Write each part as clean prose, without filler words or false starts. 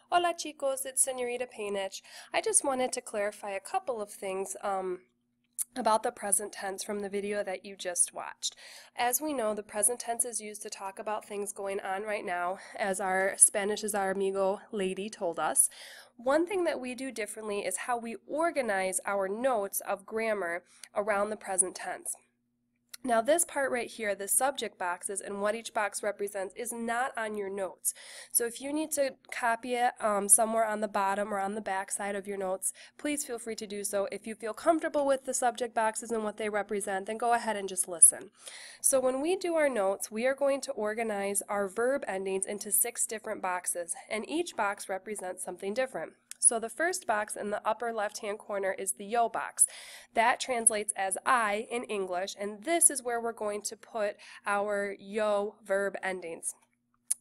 Hola chicos, it's Senorita Painich. I just wanted to clarify a couple of things about the present tense from the video that you just watched. As we know, the present tense is used to talk about things going on right now, as our Spanish is our amigo lady told us. One thing that we do differently is how we organize our notes of grammar around the present tense. Now this part right here, the subject boxes and what each box represents, is not on your notes. So if you need to copy it somewhere on the bottom or on the back side of your notes, please feel free to do so. If you feel comfortable with the subject boxes and what they represent, then go ahead and just listen. So when we do our notes, we are going to organize our verb endings into 6 different boxes, and each box represents something different. So the first box in the upper left-hand corner is the yo box. That translates as I in English, and this is where we're going to put our yo verb endings.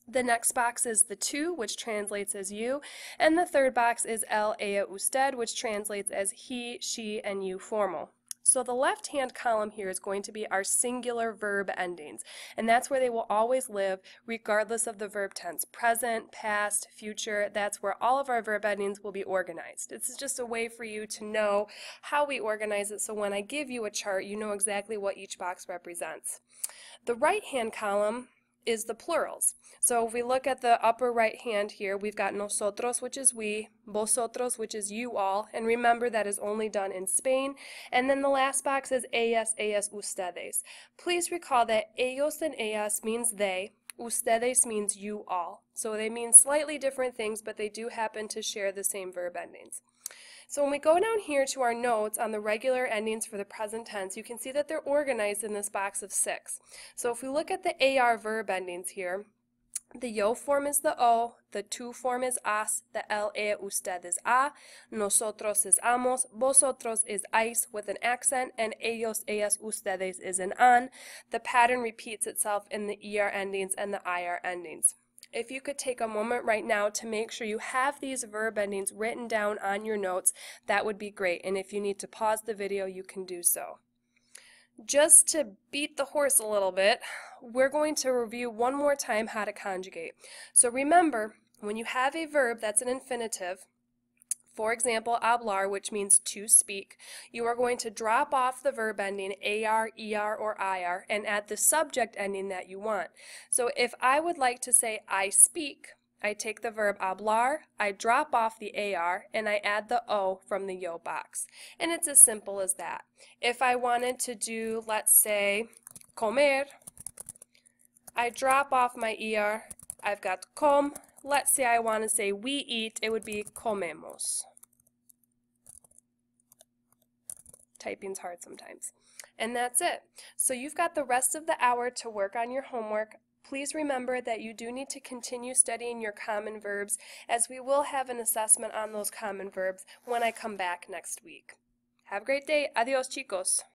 The next box is the to, which translates as you, and the third box is el, ella, usted, which translates as he, she, and you formal. So the left-hand column here is going to be our singular verb endings, and that's where they will always live regardless of the verb tense. Present, past, future, that's where all of our verb endings will be organized. This is just a way for you to know how we organize it, so when I give you a chart, you know exactly what each box represents. The right-hand column is the plurals. So if we look at the upper right hand here, we've got nosotros, which is we, vosotros, which is you all, and remember that is only done in Spain. And then the last box is ellas, ellas, ustedes. Please recall that ellos and ellas means they, ustedes means you all. So they mean slightly different things, but they do happen to share the same verb endings. So when we go down here to our notes on the regular endings for the present tense, you can see that they're organized in this box of 6. So if we look at the AR verb endings here, the yo form is the o, the tu form is as, the el, ella, usted is a, nosotros is amos, vosotros is ais with an accent, and ellos, ellas, ustedes is an an. The pattern repeats itself in the ER endings and the IR endings. If you could take a moment right now to make sure you have these verb endings written down on your notes, that would be great. And if you need to pause the video, you can do so. Just to beat the horse a little bit, we're going to review one more time how to conjugate. So remember, when you have a verb that's an infinitive, for example, hablar, which means to speak, you are going to drop off the verb ending AR, ER, or IR and add the subject ending that you want. So if I would like to say I speak, I take the verb hablar, I drop off the AR, and I add the O from the yo box. And it's as simple as that. If I wanted to do, let's say, comer, I drop off my ER, I've got com. Let's say I want to say we eat, it would be comemos. Typing's hard sometimes. And that's it. So you've got the rest of the hour to work on your homework. Please remember that you do need to continue studying your common verbs, as we will have an assessment on those common verbs when I come back next week. Have a great day. Adios, chicos.